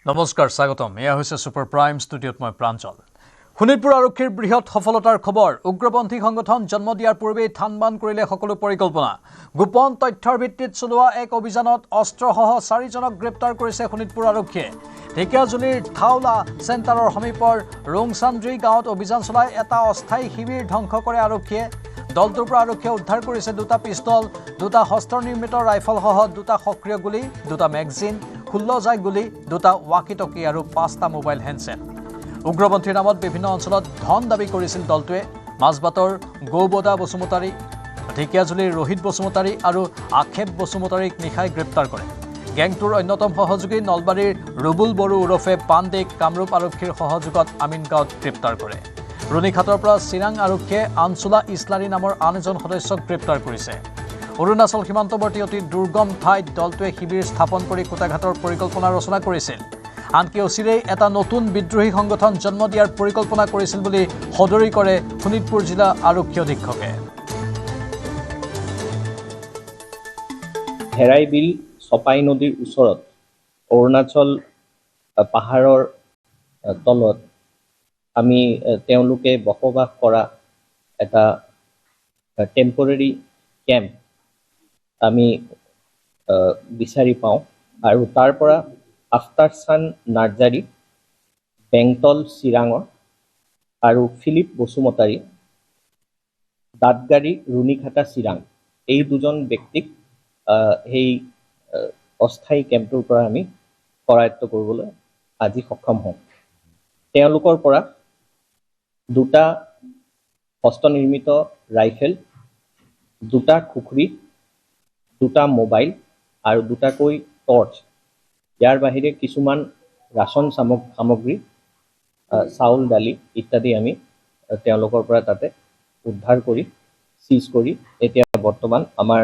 নমস্কাৰ স্বাগতম এয়া হৈছে সুপাৰ প্ৰাইম ষ্টুডিঅ'ত মই প্ৰাঞ্জল শোণিতপুৰ আৰক্ষীৰ বৃহৎ সফলতাৰ খবৰ উগ্ৰপন্থী সংগঠন জন্ম দিয়াৰ পূৰ্বে থানবান কৰিলে সকলো পৰিকল্পনা গোপন তথ্যৰ ভিত্তিত চলোৱা এক অভিযানত অস্ত্ৰসহ 4 জনক গ্ৰেপ্তাৰ কৰিছে শোণিতপুৰ আৰক্ষীয়ে ঢেকিয়াজুলিৰ থাউলা চেণ্টাৰৰ সমীপৰ ৰংচান্দ্ৰী গাঁৱত অভিযান চলাই এটা অস্থায়ী শিবিৰ ধ্বংস কৰে আৰক্ষীয়ে দলটোৰ পৰা আৰক্ষীয়ে উদ্ধাৰ কৰিছে দুটা পিস্তল দুটা হস্ত নিৰ্মিত ৰাইফলসহ দুটা সক্ৰিয় গুলি দুটা মেগজিন 16 জাই গুলি দুটা ৱাকি-টকি আৰু 5টা মোবাইল হেণ্ডছেট উগ্ৰপন্থীৰ নামত বিভিন্ন অঞ্চলত ধন দাবী কৰিছিল দলটোৱে মাজবাটৰ গৌবদা বসুমতাৰী ঢেকিয়াজুলিৰ ৰোহিত বসুমতাৰী আৰু আক্ষেপ বসুমতাৰীক নিশাই গ্ৰেপ্তাৰ কৰে গেংটোৰ অন্যতম সহযোগী নলবাৰীৰ ৰুবুল বড়ো ওৰফে পাণ্ডেক কামৰূপ আৰক্ষীৰ সহযোগত আমিনগাঁৱত গ্ৰেপ্তাৰ কৰে ৰুণীঘাটৰ পৰা চিৰাং আৰক্ষীয়ে আনচুলা ইছলাৰী নামৰ আন এজন সদস্যক গ্ৰেপ্তাৰ কৰিছে অৰুণাচল সীমান্তৱৰ্তী অতি দুৰ্গম ঠাইত দলটোৱে শিবিৰ স্থাপন কৰি কোটাঘাটৰ পৰিকল্পনা ৰচনা কৰিছিল আনকি অচিৰেই এটা নতুন বিদ্ৰোহী সংগঠন জন্ম দিয়াৰ পৰিকল্পনা কৰিছিল বুলি সদৰি কৰে শোণিতপুৰ জিলা আৰক্ষী অধীক্ষকে হেৰাই বিল চপাই নদীৰ ওচৰত অৰুণাচল পাহাৰৰ তলত আমি তেওঁলোকে বসবাস কৰা এটা টেম্পৰেৰী কেম্প আমি বিচাৰি পাওঁ আৰু তাৰ পৰা আফতাৰচান নাৰ্জাৰী বেংটল চিৰাঙৰ আৰু ফিলিপ বসুমতাৰী দাঁতগাড়ী ৰুণীঘাটা চিৰাং এই দুজন ব্যক্তিক সেই অস্থায়ী কেম্পটোৰ পৰা আমি কৰায়ত্ব কৰিবলৈ আজি সক্ষম হওঁ তেওঁলোকৰ পৰা দুটা হস্তনিৰ্মিত ৰাইফেল দুটা খুখৰি দুটা মোবাইল আৰু দুটাকৈ টৰ্চ ইয়াৰ বাহিৰে কিছুমান ৰাচন সামগ্ৰী চাউল দালি ইত্যাদি আমি তেওঁলোকৰ পৰা তাতে উদ্ধাৰ কৰি সিজ কৰি এতিয়া বৰ্তমান আমাৰ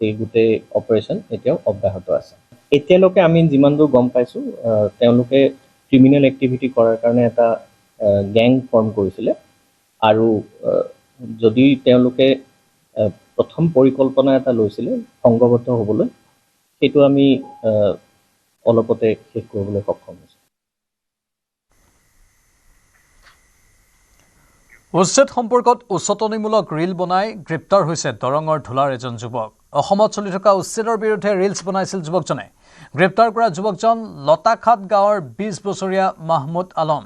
এই গোটেই অপাৰেশ্যন এতিয়াও অব্যাহত আছে এতিয়ালৈকে আমি যিমান দূৰ গম পাইছোঁ তেওঁলোকে ক্ৰিমিনেল এক্টিভিটি কৰাৰ কাৰণে এটা গ্যাং ফৰ্ম কৰিছিলে আৰু যদি তেওঁলোকে প্ৰথম পৰিকল্পনা এটা লৈছিলে সংঘবদ্ধ হ'বলৈ সেইটো আমি অলপতে শেষ কৰিবলৈ সক্ষম হৈছোঁ উচ্ছেদ সম্পৰ্কত উচতনিমূলক ৰিল বনাই গ্ৰেপ্তাৰ হৈছে দৰঙৰ ধুলাৰ এজন যুৱক অসমত চলি থকা উচ্ছেদৰ বিৰুদ্ধে ৰিলছ বনাইছিল যুৱকজনে গ্ৰেপ্তাৰ কৰা যুৱকজন লতাখাট গাঁৱৰ 20 বছৰীয়া মাহমুদ আলম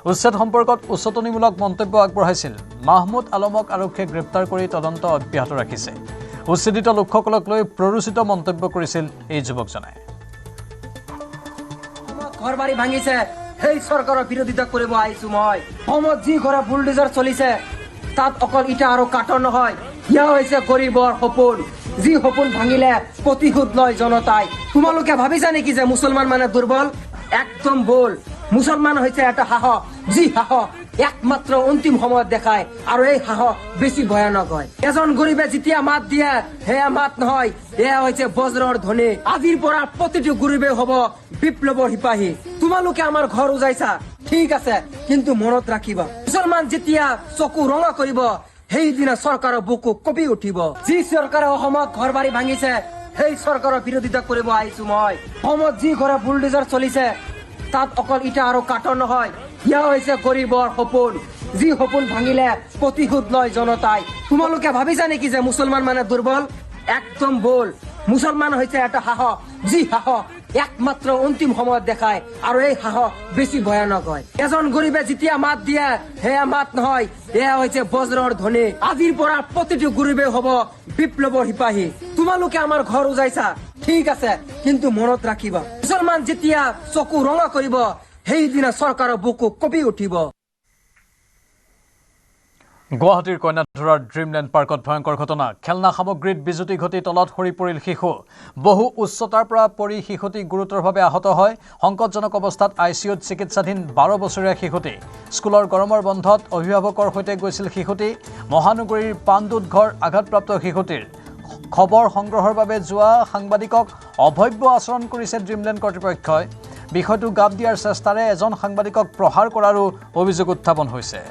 উচ্ছেদ সম্পৰ্কত উচতনিমূলক মন্তব্য আগবঢ়াইছিল মাহমুদ আলমক আৰক্ষীয়ে গ্ৰেপ্তাৰ কৰি তদন্ত অব্যাহত ৰাখিছে উচ্ছেদিত লোকসকলক লৈ প্ৰৰোচিত মন্তব্য কৰিছিল এই যুৱকজনে ঘৰবাৰী ভাঙিছে সেই চৰকাৰৰ বিৰোধিতা কৰিব আহিছো মই অসমত যি ঘৰে বুলডোজাৰ চলিছে তাত অকল ইটা আৰু কাঠৰ নহয় ইয়া হৈছে গৰীবৰ সপোন যি সপোন ভাঙিলে প্ৰতিশোধ লয় জনতাই তোমালোকে ভাবিছা নেকি যে মুছলমান মানে দুৰ্বল একদম ভুল মুছলমান হৈছে এটা সাহস যি সাহস একমাত্ৰ অন্তিম সময়ত দেখায় আৰু এই সাহস বেছি ভয়ানক হয় এজন গৰীবে যেতিয়া মাত দিয়ে সেয়া মাত নহয় এয়া হৈছে বজ্ৰৰ ধ্বনি আজিৰ পৰা প্ৰতিটো গৰীবে হ'ব বিপ্লৱৰ সিপাহী তোমালোকে আমাৰ ঘৰ উজাইছা ঠিক আছে কিন্তু মনত ৰাখিবা মুছলমান যেতিয়া চকু ৰঙা কৰিব সেইদিনা চৰকাৰৰ বুকু কঁপি উঠিব যি চৰকাৰে অসমত ঘৰবাৰী ভাঙিছে সেই চৰকাৰৰ বিৰোধিতা কৰিব আহিছো মই অসমত যি ঘৰে বুলডোজাৰ চলিছে তাত অকল ইটা আৰু কাঠৰ নহয় ইয়া হৈছে গৰীবৰ সপোন যি সপোন ভাঙিলে প্ৰতিশোধ লয় জনতাই তোমালোকে ভাবিছা নেকি যে মুছলমান মানে দুৰ্বল একদম ভুল মুছলমান হৈছে এটা সাহস যি সাহস একমাত্ৰ অন্তিম সময়ত দেখায় আৰু এই সাহস বেছি ভয়ানক হয় এজন গৰীবে যেতিয়া মাত দিয়ে সেয়া মাত নহয় এয়া হৈছে বজ্ৰৰ ধ্বনি আজিৰ পৰা প্ৰতিটো গৰীবে হ'ব বিপ্লৱৰ সিপাহী তোমালোকে আমাৰ ঘৰ উজাইছা ঠিক আছে কিন্তু মনত ৰাখিবা মুছলমান যেতিয়া চকু ৰঙা কৰিব সেইদিনা চৰকাৰৰ বুকু কঁপি উঠিব গুৱাহাটীৰ কন্যাধৰাৰ ড্ৰিমলেণ্ড পাৰ্কত ভয়ংকৰ ঘটনা খেলনা সামগ্ৰীত বিজুতি ঘটি তলত সৰি পৰিল শিশু বহু উচ্চতাৰ পৰা পৰি শিশুটি গুৰুতৰভাৱে আহত হয় সংকটজনক অৱস্থাত আইচিইউত চিকিৎসাধীন 12 বছৰীয়া শিশুটি স্কুলৰ গৰমৰ বন্ধত অভিভাৱকৰ সৈতে গৈছিল শিশুটি মহানগৰীৰ পাণ্ডুত ঘৰ আঘাতপ্ৰাপ্ত শিশুটিৰ খবৰ সংগ্ৰহৰ বাবে যোৱা সাংবাদিকক অভব্য আচৰণ কৰিছে ড্ৰিমলেণ্ড কৰ্তৃপক্ষই বিষয়টো গাপ দিয়াৰ চেষ্টাৰে এজন সাংবাদিকক প্ৰহাৰ কৰাৰো অভিযোগ উত্থাপন হৈছে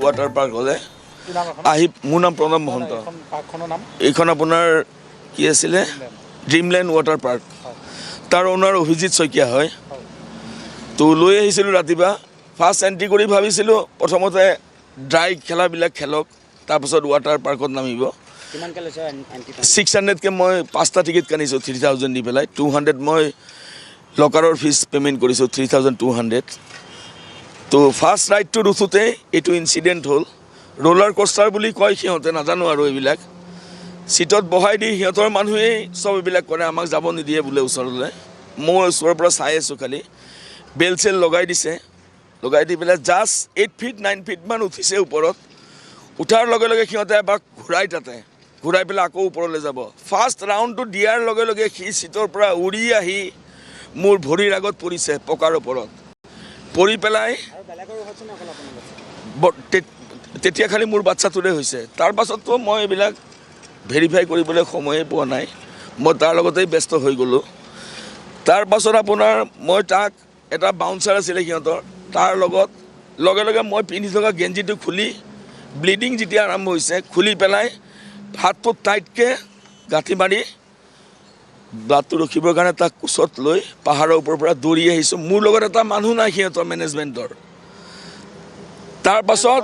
वाटर पार्क होले মোৰ নাম প্ৰণৱ মহন্ত। এইখন আপোনাৰ কি আছিলে ড্ৰিমলেণ্ড ৱাটাৰ পাৰ্ক, তাৰ অ'নাৰ অভিজিত শইকীয়া হয়। তো লৈ আহিছিলোঁ ৰাতিপুৱা, ফাৰ্ষ্ট এণ্ট্ৰি কৰি ভাবিছিলোঁ প্ৰথমতে ড্ৰাই খেলাবিলাক খেলক, তাৰপাছত ৱাটাৰ পাৰ্কত নামিব। 600কৈ মই 5টা টিকেট কানিছোঁ 3000 দি পেলাই, 200 মই লকাৰৰ ফিজ পে'মেণ্ট কৰিছোঁ 3200। তো ফাৰ্ষ্ট ৰাইডটোত উঠোঁতে এইটো ইনচিডেণ্ট হ'ল। ৰোলাৰ কষ্টাৰ বুলি কয় সিহঁতে, নাজানো আৰু এইবিলাক। চিটত বহাই দি সিহঁতৰ মানুহেই চব এইবিলাক কৰে, আমাক যাব নিদিয়ে বোলে ওচৰলৈ। মই ওচৰৰ পৰা চাই আছোঁ খালি। বেল চেল লগাই দিছে, লগাই দি পেলাই জাষ্ট 8 ফিট 9 ফিটমান উঠিছে ওপৰত। উঠাৰ লগে লগে সিহঁতে এবাৰ ঘূৰাই পেলাই আকৌ ওপৰলৈ যাব। ফাৰ্ষ্ট ৰাউণ্ডটো দিয়াৰ লগে লগে সি চিটৰ পৰা উৰি আহি মোৰ ভৰিৰ আগত পৰিছে পকাৰ ওপৰত। পৰি পেলাই তেতিয়া খালি মোৰ বাচ্ছাটোৰে হৈছে। তাৰ পাছততো মই এইবিলাক ভেৰিফাই কৰিবলৈ সময়ে পোৱা নাই, মই তাৰ লগতেই ব্যস্ত হৈ গ'লোঁ। তাৰ পাছত আপোনাৰ মই তাক এটা বাউন্সাৰ আছিলে সিহঁতৰ, তাৰ লগত লগে লগে মই পিন্ধি থকা গেঞ্জিটো খুলি, ব্লিডিং যেতিয়া আৰম্ভ হৈছে, খুলি পেলাই হাতটো টাইটকৈ গাঁঠি মাৰি ব্লাডটো ৰখিবৰ কাৰণে তাক কোচত লৈ পাহাৰৰ ওপৰৰ পৰা দৌৰি আহিছোঁ। মোৰ লগত এটা মানুহ নাই সিহঁতৰ মেনেজমেণ্টৰ। তাৰ পাছত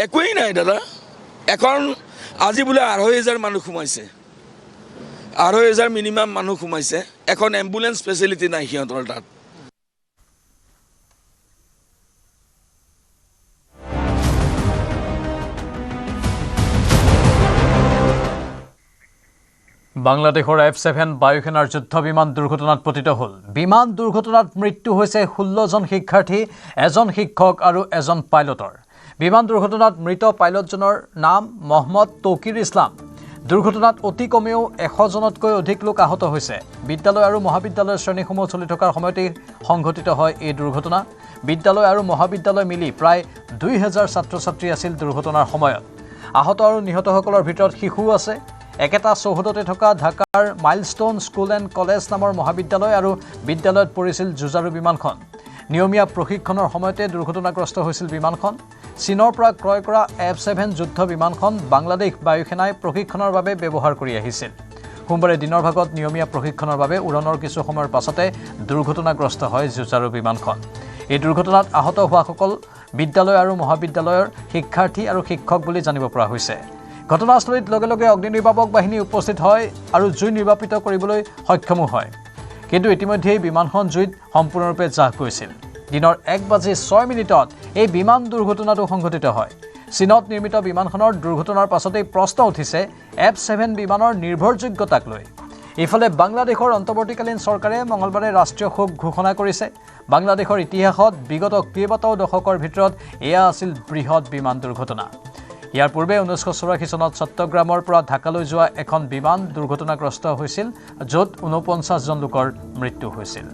একোৱেই নাই দাদা। এখন আজি বোলে 2500 মানুহ সোমাইছে, 2500 মিনিমাম মানুহ সোমাইছে। এখন এম্বুলেঞ্চ ফেচিলিটি নাই সিহঁতৰ তাত। বাংলাদেশৰ F-7 বায়ুসেনাৰ যুদ্ধ বিমান দুৰ্ঘটনাত পতিত হ'ল। বিমান দুৰ্ঘটনাত মৃত্যু হৈছে 16জন শিক্ষাৰ্থী, এজন শিক্ষক আৰু এজন পাইলটৰ। বিমান দুৰ্ঘটনাত মৃত পাইলটজনৰ নাম মহম্মদ তৌকিৰ ইছলাম। দুৰ্ঘটনাত অতি কমেও 100জনতকৈ অধিক লোক আহত হৈছে। বিদ্যালয় আৰু মহাবিদ্যালয়ৰ শ্ৰেণীসমূহ চলি থকাৰ সময়তেই সংঘটিত হয় এই দুৰ্ঘটনা। বিদ্যালয় আৰু মহাবিদ্যালয় মিলি প্ৰায় 2000 ছাত্ৰ ছাত্ৰী আছিল দুৰ্ঘটনাৰ সময়ত। আহত আৰু নিহতসকলৰ ভিতৰত শিশুও আছে। একেটা চৌহদতে থকা ঢাকাৰ মাইলষ্টোন স্কুল এণ্ড কলেজ নামৰ মহাবিদ্যালয় আৰু বিদ্যালয়ত পৰিছিল যুঁজাৰু বিমানখন। নিয়মীয়া প্ৰশিক্ষণৰ সময়তে দুৰ্ঘটনাগ্ৰস্ত হৈছিল বিমানখন। চীনৰ পৰা ক্ৰয় কৰা F-7 যুদ্ধ বিমানখন বাংলাদেশ বায়ুসেনাই প্ৰশিক্ষণৰ বাবে ব্যৱহাৰ কৰি আহিছিল। সোমবাৰে দিনৰ ভাগত নিয়মীয়া প্ৰশিক্ষণৰ বাবে উৰণৰ কিছু সময়ৰ পাছতে দুৰ্ঘটনাগ্ৰস্ত হয় যুঁজাৰু বিমানখন। এই দুৰ্ঘটনাত আহত হোৱাসকল বিদ্যালয় আৰু মহাবিদ্যালয়ৰ শিক্ষাৰ্থী আৰু শিক্ষক বুলি জানিব পৰা হৈছে। ঘটনাস্থলীত লগে লগে অগ্নিনিৰ্বাপক বাহিনী উপস্থিত হয় আৰু জুই নিৰ্বাপিত কৰিবলৈ সক্ষমো হয়। কিন্তু ইতিমধ্যেই বিমানখন জুইত সম্পূৰ্ণৰূপে জাহ গৈছিল। দিনৰ 1:06 এই বিমান দুৰ্ঘটনাটো সংঘটিত হয়। চীনত নিৰ্মিত বিমানখনৰ দুৰ্ঘটনাৰ পাছতেই প্ৰশ্ন উঠিছে F-7 বিমানৰ নিৰ্ভৰযোগ্যতাক লৈ। ইফালে বাংলাদেশৰ অন্তৱৰ্তীকালীন চৰকাৰে মঙলবাৰে ৰাষ্ট্ৰীয় শোক ঘোষণা কৰিছে। বাংলাদেশৰ ইতিহাসত বিগত কেইবাটাও দশকৰ ভিতৰত এয়া আছিল বৃহৎ বিমান দুৰ্ঘটনা। ইয়াৰ পূৰ্বে 1984 চনত চট্টগ্ৰামৰ পৰা ঢাকালৈ যোৱা এখন বিমান দুৰ্ঘটনাগ্ৰস্ত হৈছিল, য'ত 49জন লোকৰ মৃত্যু হৈছিল।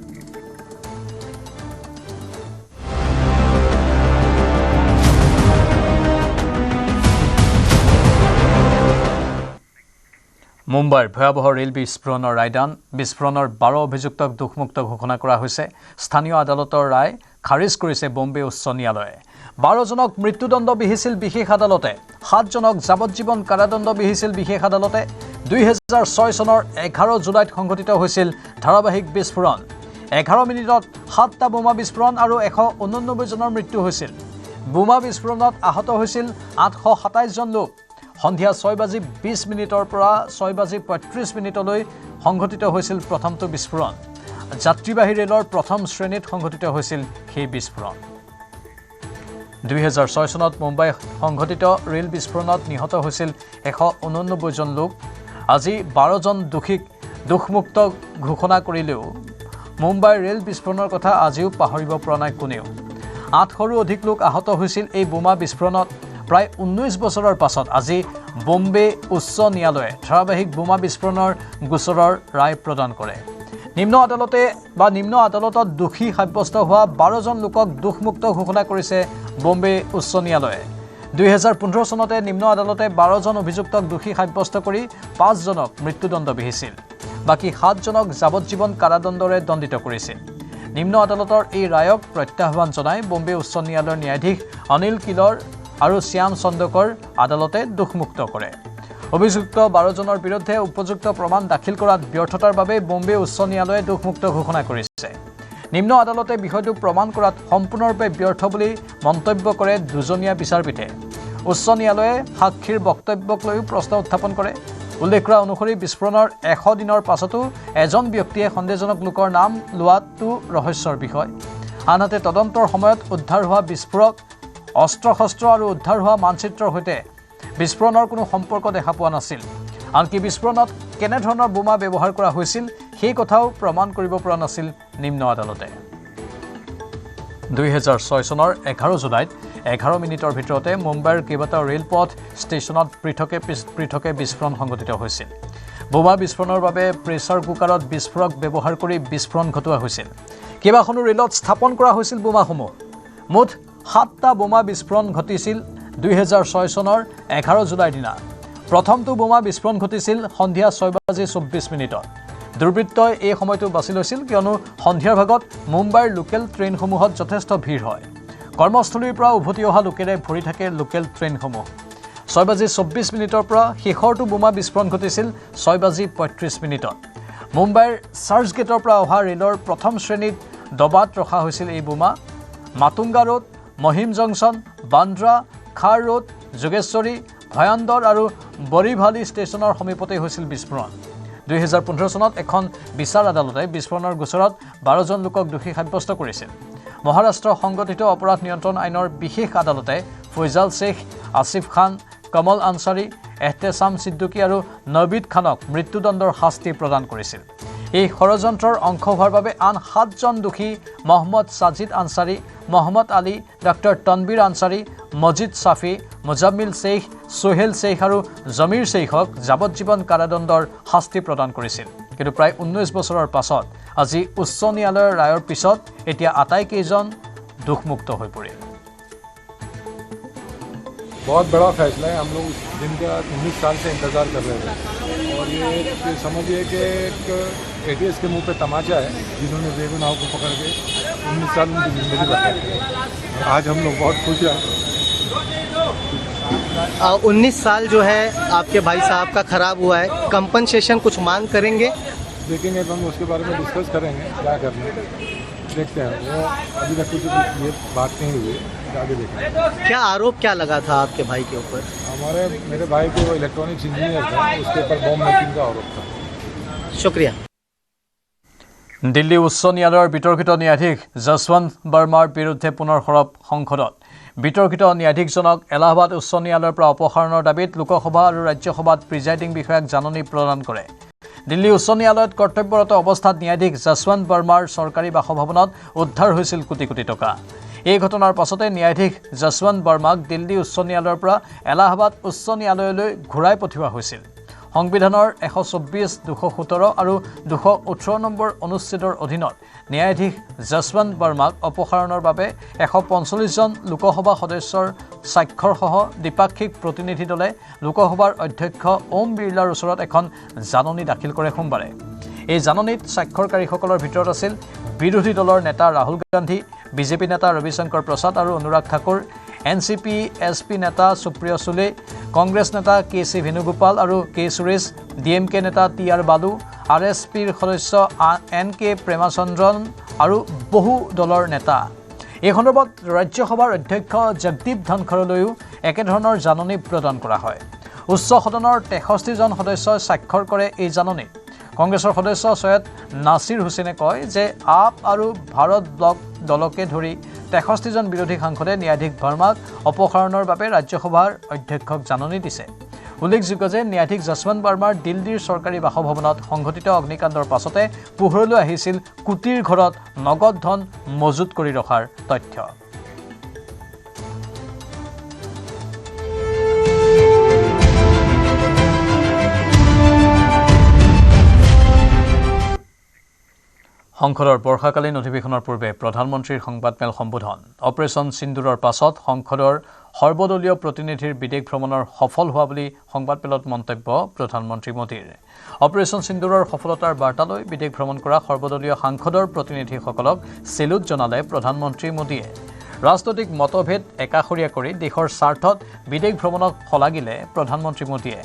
মুম্বাইৰ ভয়াৱহ ৰেল বিস্ফোৰণৰ ৰায়দান। বিস্ফোৰণৰ 12 অভিযুক্তক দোষমুক্ত ঘোষণা কৰা হৈছে। স্থানীয় আদালতৰ ৰায় খাৰিজ কৰিছে বম্বে উচ্চ ন্যায়ালয়ে। 12জনক মৃত্যুদণ্ড বিহিছিল বিশেষ আদালতে, 7জনক যাৱজ্জীৱন কাৰাদণ্ড বিহিছিল বিশেষ আদালতে। 2006 চনৰ 11 জুলাইত সংঘটিত হৈছিল ধাৰাবাহিক বিস্ফোৰণ। 11 মিনিটত 7টা বোমা বিস্ফোৰণ আৰু 189জনৰ মৃত্যু হৈছিল। বোমা বিস্ফোৰণত আহত হৈছিল 827জন লোক। সন্ধিয়া 6:20 পৰা 6:35 সংঘটিত হৈছিল প্ৰথমটো বিস্ফোৰণ। যাত্ৰীবাহী ৰেলৰ প্ৰথম শ্ৰেণীত সংঘটিত হৈছিল সেই বিস্ফোৰণ। 2006 চনত মুম্বাই সংঘটিত ৰেল বিস্ফোৰণত নিহত হৈছিল 189জন লোক। আজি 12জন দোষীক দোষমুক্ত ঘোষণা কৰিলেও মুম্বাইৰ ৰেল বিস্ফোৰণৰ কথা আজিও পাহৰিব পৰা নাই কোনেও। 800ৰো অধিক লোক আহত হৈছিল এই বোমা বিস্ফোৰণত। প্ৰায় 19 বছৰৰ পাছত আজি বম্বে উচ্চ ন্যায়ালয়ে ধাৰাবাহিক বোমা বিস্ফোৰণৰ গোচৰৰ ৰায় প্ৰদান কৰে। নিম্ন আদালতত দোষী সাব্যস্ত হোৱা 12জন লোকক দোষমুক্ত ঘোষণা কৰিছে বম্বে উচ্চ ন্যায়ালয়ে। 2015 চনতে নিম্ন আদালতে 12জন অভিযুক্তক দোষী সাব্যস্ত কৰি 5জনক মৃত্যুদণ্ড বিহিছিল। বাকী 7জনক যাৱজ্জীৱন কাৰাদণ্ডৰে দণ্ডিত কৰিছিল। নিম্ন আদালতৰ এই ৰায়ক প্ৰত্যাহ্বান জনাই বম্বে উচ্চ ন্যায়ালয়ৰ ন্যায়াধীশ অনিল কিলৰ আৰু শ্যাম চন্দকৰ আদালতে দোষমুক্ত কৰে। অভিযুক্ত 12 জনৰ বিৰুদ্ধে উপযুক্ত প্ৰমাণ দাখিল কৰাত ব্যৰ্থতাৰ বাবে বম্বে উচ্চ ন্যায়ালয়ে দোষমুক্ত ঘোষণা কৰিছে। নিম্ন আদালতে বিষয়টো প্ৰমাণ কৰাত সম্পূৰ্ণৰূপে ব্যৰ্থ বুলি মন্তব্য কৰে দুজনীয়া বিচাৰপীঠে। উচ্চ ন্যায়ালয়ে সাক্ষীৰ বক্তব্যক লৈও প্ৰশ্ন উত্থাপন কৰে। উল্লেখ কৰা অনুসৰি বিস্ফোৰণৰ 100 দিনৰ পাছতো এজন ব্যক্তিয়ে সন্দেহজনক লোকৰ নাম লোৱাটো ৰহস্যৰ বিষয়। আনহাতে তদন্তৰ সময়ত উদ্ধাৰ হোৱা বিস্ফোৰক অস্ত্ৰ-শস্ত্ৰ আৰু উদ্ধাৰ হোৱা মানচিত্ৰৰ সৈতে বিস্ফোৰণৰ কোনো সম্পৰ্ক দেখা পোৱা নাছিল। আনকি বিস্ফোৰণত কেনেধৰণৰ বোমা ব্যৱহাৰ কৰা হৈছিল সেই কথাও প্ৰমাণ কৰিব পৰা নাছিল নিম্ন আদালতে। 2006 চনৰ 11 জুলাইত 11 মিনিটৰ ভিতৰতে মুম্বাইৰ কেইবাটাও ৰেলপথ ষ্টেচনত পৃথকে বিস্ফোৰণ সংঘটিত হৈছিল। বোমা বিস্ফোৰণৰ বাবে প্ৰেছাৰ কুকাৰত বিস্ফোৰক ব্যৱহাৰ কৰি বিস্ফোৰণ ঘটোৱা হৈছিল। কেইবাখনো ৰেলত স্থাপন কৰা হৈছিল বোমাসমূহ। মুঠ 7টা বোমা বিস্ফোৰণ ঘটিছিল 2006 চনৰ 11 জুলাইৰ দিনা। প্ৰথমটো বোমা বিস্ফোৰণ ঘটিছিল সন্ধিয়া 6:24 দুৰ্বৃত্তই এই সময়টো বাছি লৈছিল কিয়নো সন্ধিয়াৰ ভাগত মুম্বাইৰ লোকেল ট্ৰেইনসমূহত যথেষ্ট ভিৰ হয়। কৰ্মস্থলীৰ পৰা উভতি অহা লোকেৰে ভৰি থাকে লোকেল ট্ৰেইনসমূহ। 6:24 পৰা শেষৰটো বোমা বিস্ফোৰণ ঘটিছিল 6:35। মুম্বাইৰ চাৰ্চ গেটৰ পৰা অহা ৰেলৰ প্ৰথম শ্ৰেণীত দবাত ৰখা হৈছিল এই বোমা। মাতুংগা ৰোড, মহিম জংচন, বান্দ্ৰা, খাৰ ৰোড, যোগেশ্বৰী, ভয়ান্দৰ আৰু বৰিভালি ষ্টেচনৰ সমীপতে হৈছিল বিস্ফোৰণ। 2015 চনত এখন বিচাৰ আদালতে বিস্ফোৰণৰ গোচৰত 12 জন লোকক দোষী সাব্যস্ত কৰিছিল। মহাৰাষ্ট্ৰ সংগঠিত অপৰাধ নিয়ন্ত্ৰণ আইনৰ বিশেষ আদালতে ফৈজাল শ্বেখ, আসিফ খান, কমল আনচাৰী, এহতেছাম সিদ্দিকী আৰু নবীদ খানক মৃত্যুদণ্ডৰ শাস্তি প্ৰদান কৰিছিল। এই ষড়যন্ত্ৰৰ অংশ হোৱাৰ বাবে আন 7 জন দোষী মহম্মদ সাজিদ আনচাৰী, মহম্মদ আলী, ডক্টৰ তনবীৰ আনচাৰী, মজিদ ছাফি, মুজাম্মিল শ্বেখ, সোহেল শ্বেখ আৰু জমিৰ শ্বেখক যাৱজ্জীৱন কাৰাদণ্ডৰ শাস্তি প্ৰদান কৰিছিল। কিন্তু প্ৰায় 19 বছৰৰ পাছত আজি উচ্চ ন্যায়ালয়ৰ ৰায়ৰ পিছত এতিয়া আটাইকেইজন দোষমুক্ত হৈ পৰিল। बहुत बड़ा फैसला है। हम लोग उस दिन का 19 साल से इंतज़ार कर रहे थे और ये समझिए कि एक एटीएस के मुंह पे तमाचा है जिन्होंने बेगुनाहों को पकड़ के 19 साल उनकी ज़िंदगी बचाई। आज हम लोग बहुत खुश हैं। 19 साल जो है आपके भाई साहब का ख़राब हुआ है, कंपनसेशन कुछ मांग करेंगे? देखेंगे तो हम उसके बारे में डिस्कस करेंगे क्या करना है, देखते हैं। वो अभी तक कुछ ये बात नहीं हुई, आगे देखेंगे। क्या आरोप क्या लगा था आपके भाई के ऊपर? मेरे भाई को इलेक्ट्रॉनिक्स इंजीनियर था, उसके ऊपर बॉम्ब मेकिंग का आरोप था। शुक्रिया। দিল্লী উচ্চ ন্যায়ালয়ৰ বিতৰ্কিত ন্যায়াধীশ যশৱন্ত বৰ্মাৰ বিৰুদ্ধে পুনৰ সৰব সংসদত। বিতৰ্কিত ন্যায়াধীশজনক এলাহাবাদ উচ্চ ন্যায়ালয়ৰ পৰা অপসাৰণৰ দাবীত লোকসভা আৰু ৰাজ্যসভাত প্ৰিজাইডিং বিষয়াক জাননী প্ৰদান কৰে। দিল্লী উচ্চ ন্যায়ালয়ত কৰ্তব্যৰত অৱস্থাত ন্যায়াধীশ যশৱন্ত বৰ্মাৰ চৰকাৰী বাসভৱনত উদ্ধাৰ হৈছিল কোটি কোটি টকা। এই ঘটনাৰ পাছতে ন্যায়াধীশ যশৱন্ত বৰ্মাক দিল্লী উচ্চ ন্যায়ালয়ৰ পৰা এলাহাবাদ উচ্চ ন্যায়ালয়লৈ ঘূৰাই পঠিওৱা হৈছিল। সংবিধানৰ 124, 217 আৰু 218 নম্বৰ অনুচ্ছেদৰ অধীনত ন্যায়াধীশ যশৱন্ত বৰ্মাক অপসাৰণৰ বাবে 145 জন লোকসভা সদস্যৰ স্বাক্ষৰসহ দ্বিপাক্ষিক প্ৰতিনিধি দলে লোকসভাৰ অধ্যক্ষ ওম বিৰলাৰ ওচৰত এখন জাননী দাখিল কৰে সোমবাৰে। এই জাননীত স্বাক্ষৰকাৰীসকলৰ ভিতৰত আছিল বিৰোধী দলৰ নেতা ৰাহুল গান্ধী, বিজেপি নেতা ৰবিশংকৰ প্ৰসাদ আৰু অনুৰাগ ঠাকুৰ, এনচিপি এছপি নেতা সুপ্ৰিয়া সুলে, কংগ্ৰেছ নেতা কেচি ভেনুগোপাল আৰু কে সুৰেশ, ডিএমকে নেতা টি.আৰ. বালু, আৰএছপিৰ সদস্য NK প্ৰেমাচন্দ্ৰন আৰু বহু দলৰ নেতা। এই সন্দৰ্ভত ৰাজ্যসভাৰ অধ্যক্ষ জগদীপ ধনখৰলৈও একেধৰণৰ জাননী প্ৰদান কৰা হয়। উচ্চ সদনৰ 63 জন সদস্যই স্বাক্ষৰ কৰে এই জাননীত। কংগ্ৰেছৰ সদস্য সৈয়দ নাছিৰ হুছেইনে কয় যে আপ আৰু ভাৰত ব্লক দলকে ধৰি 63 জন বিৰোধী সাংসদে ন্যায়াধীশ বৰ্মাক অপসাৰণৰ বাবে ৰাজ্যসভাৰ অধ্যক্ষক জাননী দিছে। উল্লেখযোগ্য যে ন্যায়াধীশ যশৱন্ত বৰ্মাৰ দিল্লীৰ চৰকাৰী বাসভৱনত সংঘটিত অগ্নিকাণ্ডৰ পাছতে পোহৰলৈ আহিছিল কোটিৰ ঘৰত নগদ ধন মজুত কৰি ৰখাৰ তথ্য। সংসদৰ বৰ্ষাকালীন অধিৱেশনৰ পূৰ্বে প্ৰধানমন্ত্ৰীৰ সংবাদমেল সম্বোধন। অপাৰেশ্যন সিন্দুৰৰ পাছত সংসদৰ সৰ্বদলীয় প্ৰতিনিধিৰ বিদেশ ভ্ৰমণৰ সফল হোৱা বুলি সংবাদমেলত মন্তব্য প্ৰধানমন্ত্ৰী মোদীৰ। অপাৰেশ্যন সিন্দুৰৰ সফলতাৰ বাৰ্তালৈ বিদেশ ভ্ৰমণ কৰা সৰ্বদলীয় সাংসদৰ প্ৰতিনিধিসকলক চেলুট জনালে প্ৰধানমন্ত্ৰী মোদীয়ে। ৰাজনৈতিক মতভেদ একাষৰীয়া কৰি দেশৰ স্বাৰ্থত বিদেশ ভ্ৰমণক শলাগিলে প্ৰধানমন্ত্ৰী মোদীয়ে।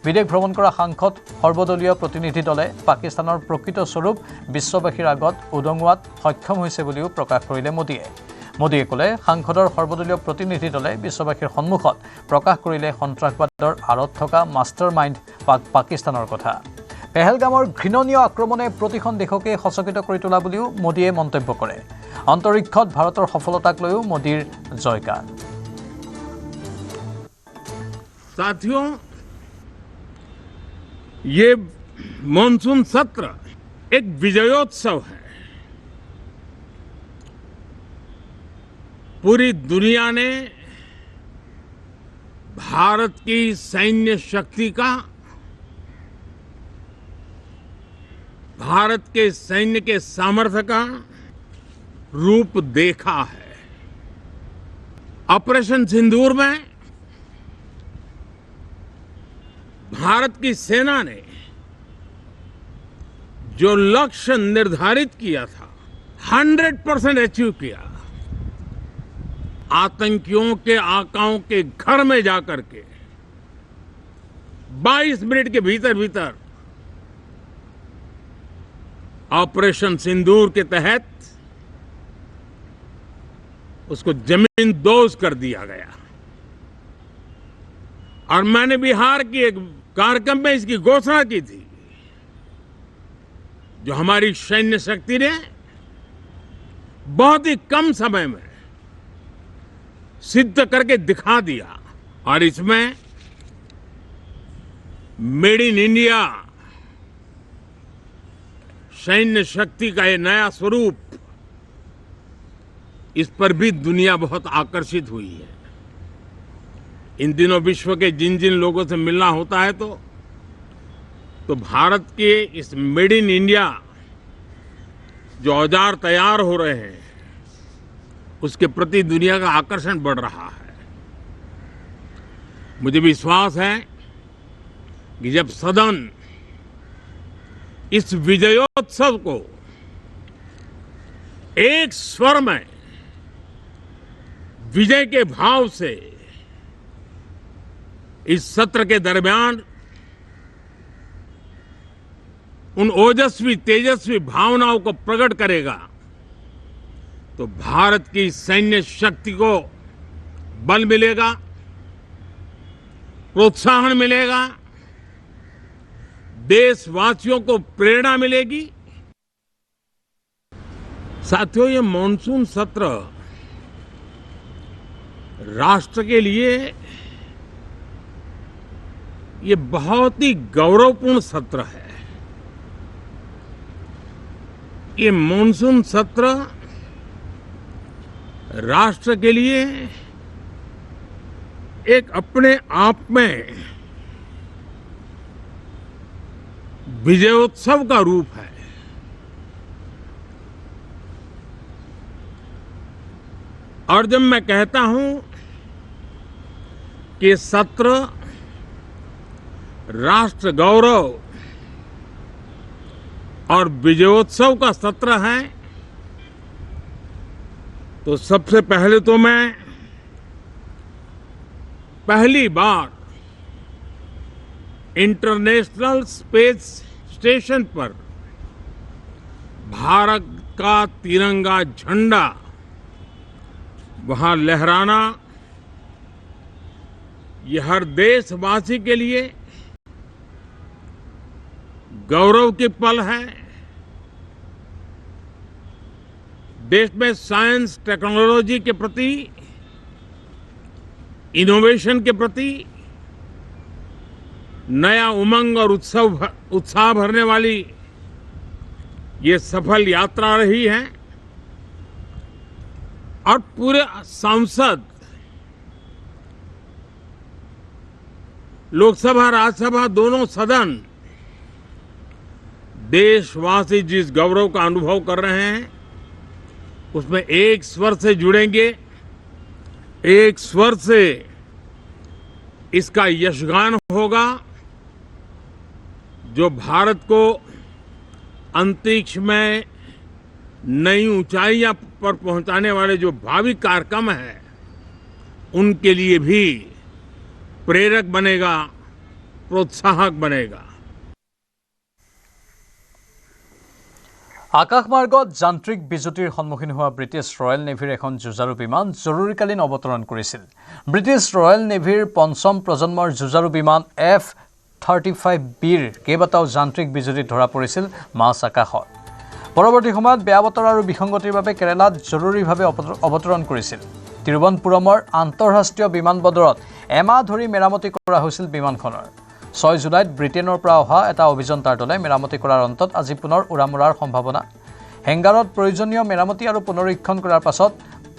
বিদেশ ভ্ৰমণ কৰা সাংসদ সৰ্বদলীয় প্ৰতিনিধি দলে পাকিস্তানৰ প্ৰকৃত স্বৰূপ বিশ্ববাসীৰ আগত উদঙোৱাত সক্ষম হৈছে বুলিও প্ৰকাশ কৰিলে মোদীয়ে। মোদীয়ে ক'লে সাংসদৰ সৰ্বদলীয় প্ৰতিনিধি দলে বিশ্ববাসীৰ সন্মুখত প্ৰকাশ কৰিলে সন্ত্ৰাসবাদৰ আঁৰত থকা মাষ্টাৰ মাইণ্ড পাকিস্তানৰ কথা। পেহেলগামৰ ঘৃণনীয় আক্ৰমণে প্ৰতিখন দেশকে সচকিত কৰি তোলা বুলিও মোদীয়ে মন্তব্য কৰে। অন্তৰীক্ষত ভাৰতৰ সফলতাক লৈও মোদীৰ জয়কাৰ। साथियों, ये मॉनसून सत्र एक विजयोत्सव है। पूरी दुनिया ने भारत की सैन्य शक्ति का, भारत के सैन्य के सामर्थ्य का रूप देखा है। ऑपरेशन सिंदूर में भारत की सेना ने जो लक्ष्य निर्धारित किया था 100% अचीव किया। आतंकियों के आकाओं के घर में जाकर के 22 मिनट के भीतर भीतर ऑपरेशन सिंदूर के तहत उसको जमीन दोज कर दिया गया। और मैंने बिहार की एक कार्यक्रम में इसकी घोषणा की थी, जो हमारी सैन्य शक्ति ने बहुत ही कम समय में सिद्ध करके दिखा दिया। और इसमें मेड इन इंडिया सैन्य शक्ति का ये नया स्वरूप, इस पर भी दुनिया बहुत आकर्षित हुई है। इन दिनों विश्व के जिन जिन लोगों से मिलना होता है तो भारत के इस मेड इन इंडिया जो औजार तैयार हो रहे हैं, उसके प्रति दुनिया का आकर्षण बढ़ रहा है। मुझे विश्वास है कि जब सदन इस विजयोत्सव को एक स्वर में विजय के भाव से इस सत्र के दरमियान उन ओजस्वी तेजस्वी भावनाओं को प्रकट करेगा, तो भारत की सैन्य शक्ति को बल मिलेगा, प्रोत्साहन मिलेगा, देशवासियों को प्रेरणा मिलेगी। साथियों, ये मॉनसून सत्र राष्ट्र के लिए ये बहुत ही गौरवपूर्ण सत्र है। ये मॉनसून सत्र राष्ट्र के लिए एक अपने आप में विजयोत्सव का रूप है। और जब मैं कहता हूं कि सत्र राष्ट्र गौरव और विजयोत्सव का सत्र है, तो सबसे पहले तो मैं पहली बार इंटरनेशनल स्पेस स्टेशन पर भारत का तिरंगा झंडा वहां लहराना, ये हर देशवासी के लिए गौरव की पल है। देश में साइंस टेक्नोलॉजी के प्रति, इनोवेशन के प्रति नया उमंग और उत्साह भरने वाली ये सफल यात्रा रही है। और पूरे सांसद, लोकसभा राज्यसभा दोनों सदन देशवासी जिस गौरव का अनुभव कर रहे हैं, उसमें एक स्वर से जुड़ेंगे, एक स्वर से इसका यशगान होगा जो भारत को अंतरिक्ष में नई ऊंचाइयां पर पहुंचाने वाले जो भावी कार्यक्रम हैं उनके लिए भी प्रेरक बनेगा, प्रोत्साहक बनेगा। আকাশমাৰ্গত যান্ত্ৰিক বিজুতিৰ সন্মুখীন হোৱা ব্ৰিটিছ ৰয়েল নেভিৰ এখন যুঁজাৰু বিমান জৰুৰীকালীন অৱতৰণ কৰিছিল। ব্ৰিটিছ ৰয়েল নেভিৰ পঞ্চম প্ৰজন্মৰ যুঁজাৰু বিমান F-35Bৰ কেইবাটাও যান্ত্ৰিক বিজুতিত ধৰা পৰিছিল মাজ আকাশত। পৰৱৰ্তী সময়ত বেয়া বতৰ আৰু বিসংগতিৰ বাবে কেৰালাত জৰুৰীভাৱে অৱতৰণ কৰিছিল। তিৰুৱনপুৰমৰ আন্তঃৰাষ্ট্ৰীয় বিমানবন্দৰত এমাহ ধৰি মেৰামতি কৰা হৈছিল বিমানখনৰ। 6 জুলাইত ব্ৰিটেইনৰ পৰা অহা এটা অভিযন্তাৰ দলে মেৰামতি কৰাৰ অন্তত আজি পুনৰ উৰা মৰাৰ সম্ভাৱনা। হেংগাৰত প্ৰয়োজনীয় মেৰামতি আৰু পুনৰীক্ষণ কৰাৰ পাছত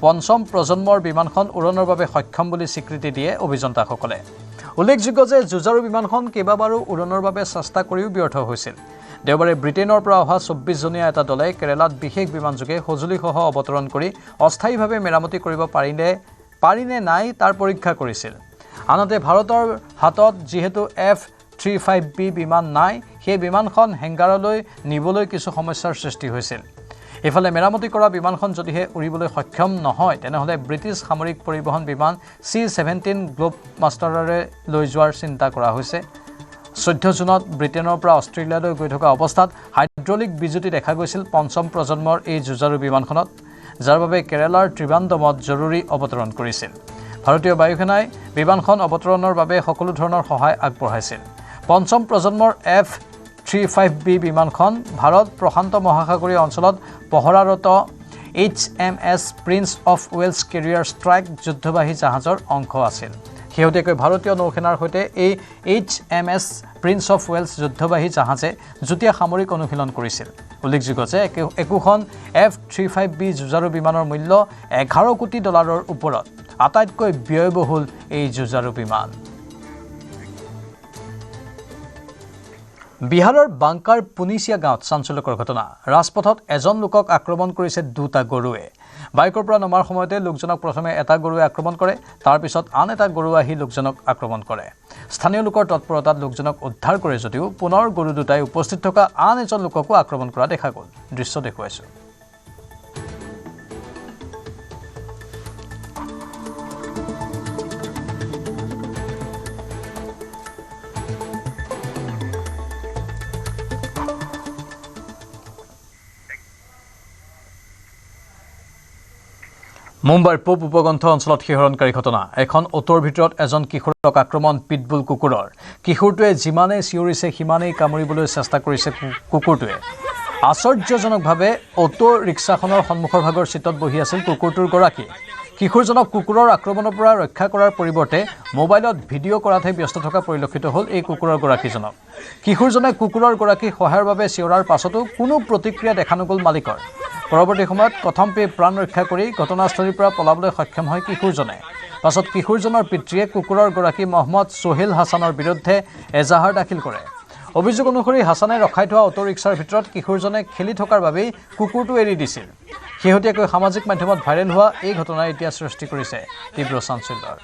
পঞ্চম প্ৰজন্মৰ বিমানখন উৰণৰ বাবে সক্ষম বুলি স্বীকৃতি দিয়ে অভিযন্তাসকলে। উল্লেখযোগ্য যে যুঁজাৰু বিমানখন কেইবাবাৰো উৰণৰ বাবে চেষ্টা কৰিও ব্যৰ্থ হৈছিল। দেওবাৰে ব্ৰিটেইনৰ পৰা অহা 24জনীয়া এটা দলে কেৰালাত বিশেষ বিমানযোগে সঁজুলিসহ অৱতৰণ কৰি অস্থায়ীভাৱে মেৰামতি কৰিব পাৰিনে নাই তাৰ পৰীক্ষা কৰিছিল। আনহাতে ভাৰতৰ হাতত যিহেতু F-35B বিমান নাই, সেই বিমানখন হেংগাৰলৈ নিবলৈ কিছু সমস্যাৰ সৃষ্টি হৈছিল। ইফালে মেৰামতি কৰা বিমানখন যদিহে উৰিবলৈ সক্ষম নহয় তেনেহ'লে ব্ৰিটিছ সামৰিক পৰিবহণ বিমান C-17 গ্লোব মাষ্টাৰেৰে লৈ যোৱাৰ চিন্তা কৰা হৈছে। 14 জুনত ব্ৰিটেইনৰ পৰা অষ্ট্ৰেলিয়ালৈ গৈ থকা অৱস্থাত হাইড্ৰলিক বিজুতি দেখা গৈছিল পঞ্চম প্ৰজন্মৰ এই যুঁজাৰু বিমানখনত, যাৰ বাবে কেৰালাৰ ত্ৰিবান্দ্ৰমত জৰুৰী অৱতৰণ কৰিছিল। ভাৰতীয় বায়ুসেনাই বিমানখন অৱতৰণৰ বাবে সকলো ধৰণৰ সহায় আগবঢ়াইছিল। পঞ্চম প্ৰজন্মৰ F-35B বিমানখন ভাৰত প্ৰশান্ত মহাসাগৰীয় অঞ্চলত পহৰাৰত HMS Prince of Wales carrier strike যুদ্ধবাহী জাহাজৰ অংশ আছিল। শেহতীয়াকৈ ভাৰতীয় নৌসেনাৰ সৈতে এই HMS প্ৰিন্স অফ ৱেলছ যুদ্ধবাহী জাহাজে যুটীয়া সামৰিক অনুশীলন কৰিছিল। উল্লেখযোগ্য যে একোখন F-35B যুঁজাৰু বিমানৰ মূল্য $11 কোটি ওপৰত। আটাইতকৈ ব্যয়বহুল এই যুঁজাৰু বিমান। বিহাৰৰ বাংকাৰ পুনিচিয়া গাঁৱত চাঞ্চল্যকৰ ঘটনা। ৰাজপথত এজন লোকক আক্ৰমণ কৰিছে দুটা গৰুৱে। বাইকৰ পৰা নমাৰ সময়তে লোকজনক প্ৰথমে এটা গৰুৱে আক্ৰমণ কৰে, তাৰ পিছত আন এটা গৰু আহি লোকজনক আক্ৰমণ কৰে। স্থানীয় লোকৰ তৎপৰতাত লোকজনক উদ্ধাৰ কৰে যদিও পুনৰ গৰু দুটাই উপস্থিত থকা আন এজন লোককো আক্ৰমণ কৰা দেখা গ'ল। দৃশ্য দেখুৱাইছোঁ। মুম্বাইৰ পূব উপকণ্ঠ অঞ্চলত শিহৰণকাৰী ঘটনা। এখন অটোৰ ভিতৰত এজন কিশোৰক আক্ৰমণ পিটবুল কুকুৰৰ। কিশোৰটোৱে যিমানেই চিঞৰিছে সিমানেই কামুৰিবলৈ চেষ্টা কৰিছে কুকুৰটোৱে। আশ্চৰ্যজনকভাৱে অটো ৰিক্সাখনৰ সন্মুখৰ ভাগৰ চিটত বহি আছিল কুকুৰটোৰ গৰাকী। কিশোৰজনক কুকুৰৰ আক্ৰমণৰ পৰা ৰক্ষা কৰাৰ পৰিৱৰ্তে মোবাইলত ভিডিঅ' কৰাতহে ব্যস্ত থকা পৰিলক্ষিত হ'ল এই কুকুৰৰ গৰাকীজনক। কিশোৰজনে কুকুৰৰ গৰাকীৰ সহায়ৰ বাবে চিঞৰাৰ পাছতো কোনো প্ৰতিক্ৰিয়া দেখা নগ'ল মালিকৰ। পৰৱৰ্তী সময়ত কথম পেয়ে প্ৰাণ ৰক্ষা কৰি ঘটনাস্থলীৰ পৰা পলাবলৈ সক্ষম হয় কিশোৰজনে। পাছত কিশোৰজনৰ পিতৃয়ে কুকুৰৰ গৰাকী মহম্মদ সোহেল হাছানৰ বিৰুদ্ধে এজাহাৰ দাখিল কৰে। অভিযোগ অনুসৰি হাছানে ৰখাই থোৱা অটো ৰিক্সাৰ ভিতৰত কিশোৰজনে খেলি থকাৰ বাবেই কুকুৰটো এৰি দিছিল। শেহতীয়াকৈ সামাজিক মাধ্যমত ভাইৰেল হোৱা এই ঘটনাই এতিয়া সৃষ্টি কৰিছে তীব্ৰ চাঞ্চল্যৰ।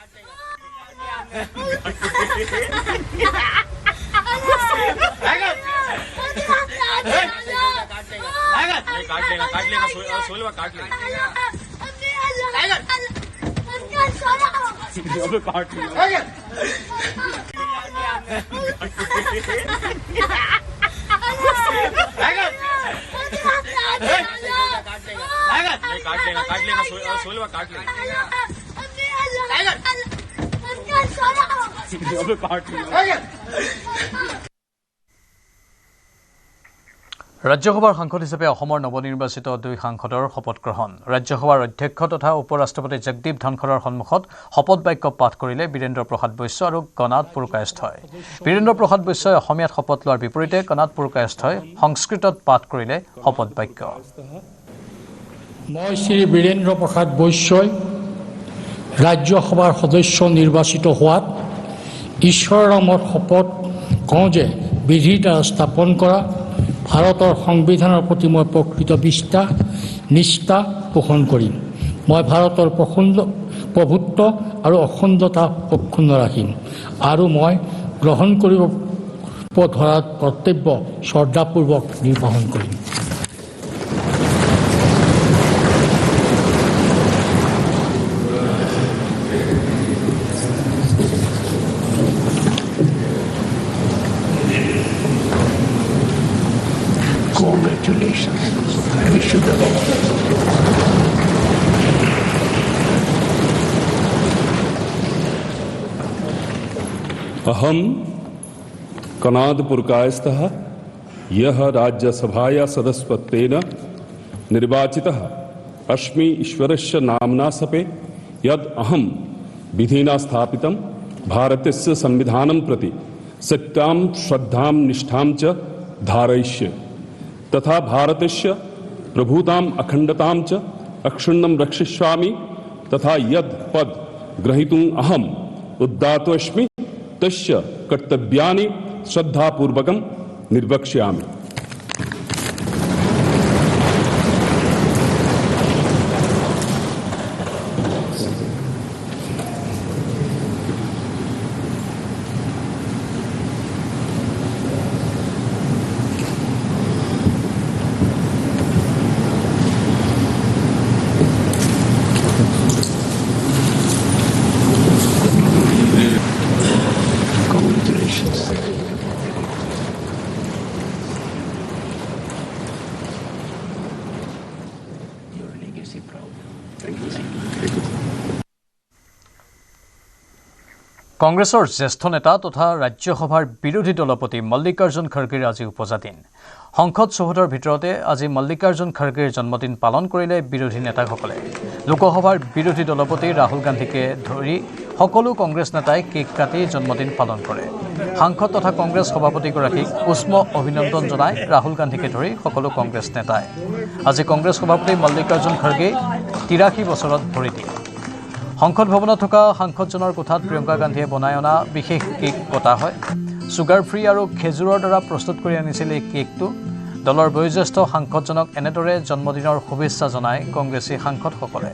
ৰাজ্যসভাৰ সাংসদ হিচাপে অসমৰ নৱনিৰ্বাচিত 2 সাংসদৰ শপত গ্ৰহণ। ৰাজ্যসভাৰ অধ্যক্ষ তথা উপ ৰাষ্ট্ৰপতি জগদীপ ধনখৰৰ সন্মুখত শপত বাক্য পাঠ কৰিলে বীৰেন্দ্ৰ প্ৰসাদ বৈশ্য আৰু কণাদ পুৰকায়স্থই। বীৰেন্দ্ৰ প্ৰসাদ বৈশ্যই অসমীয়াত শপত লোৱাৰ বিপৰীতে কণাদ পুৰকায়স্থই সংস্কৃতত পাঠ কৰিলে শপত বাক্য। মই শ্ৰী বীৰেন্দ্ৰ প্ৰসাদ বৈশ্যই ৰাজ্যসভাৰ সদস্য নিৰ্বাচিত হোৱাত ঈশ্বৰৰ নামত শপত কওঁ যে বিধিৰ দ্বাৰা স্থাপন কৰা ভাৰতৰ সংবিধানৰ প্ৰতি মই প্ৰকৃত নিষ্ঠা পোষণ কৰিম। মই ভাৰতৰ প্ৰভুত্ব আৰু অখণ্ডতা অক্ষুণ্ণ ৰাখিম আৰু মই গ্ৰহণ কৰিব ধৰা কৰ্তব্য শ্ৰদ্ধাপূৰ্বক নিৰ্বাহন কৰিম। Congratulations. I wish you the best. अहम कनादपुरकायस्थः यः राज्यसभाया सदस्यत्वेन निर्वाचितः अस्मि ईश्वरस्य नाम्ना सपे यद् अहं विधिना स्थापितं भारतस्य संविधानं प्रति सत्यां श्रद्धां निष्ठां च धारयिष्ये तथा भारतस्य प्रभुताम् अखण्डतां च अक्षुण्णं रक्षिष्यामि तथा यद् पद ग्रहीतुम् अहम् उद्दातोऽस्मि तस्य कर्तव्यानि श्रद्धापूर्वकं निर्वक्ष्यामि। কংগ্ৰেছৰ জ্যেষ্ঠ নেতা তথা ৰাজ্যসভাৰ বিৰোধী দলপতি মল্লিকাৰ্জুন খৰ্গেৰ আজি উপজাদিন। সংসদ চৌহদৰ ভিতৰতে আজি মল্লিকাৰ্জুন খৰ্গেৰ জন্মদিন পালন কৰিলে বিৰোধী নেতাসকলে। লোকসভাৰ বিৰোধী দলপতি ৰাহুল গান্ধীকে ধৰি সকলো কংগ্ৰেছ নেতাই কেক কাটি জন্মদিন পালন কৰে। সাংসদ তথা কংগ্ৰেছ সভাপতিগৰাকীক উষ্ম অভিনন্দন জনায় ৰাহুল গান্ধীকে ধৰি সকলো কংগ্ৰেছ নেতাই। আজি কংগ্ৰেছ সভাপতি মল্লিকাৰ্জুন খৰ্গে 83 বছৰত ভৰি দিয়ে। সংসদ ভৱনত থকা সাংসদজনৰ কোঠাত প্ৰিয়ংকা গান্ধীয়ে বনাই অনা বিশেষ কেক কটা হয়। চুগাৰ ফ্ৰী আৰু খেজুৰৰ দ্বাৰা প্ৰস্তুত কৰি আনিছিল এই কেকটো। দলৰ বয়োজ্যেষ্ঠ সাংসদজনক এনেদৰে জন্মদিনৰ শুভেচ্ছা জনায় কংগ্ৰেছী সাংসদসকলে।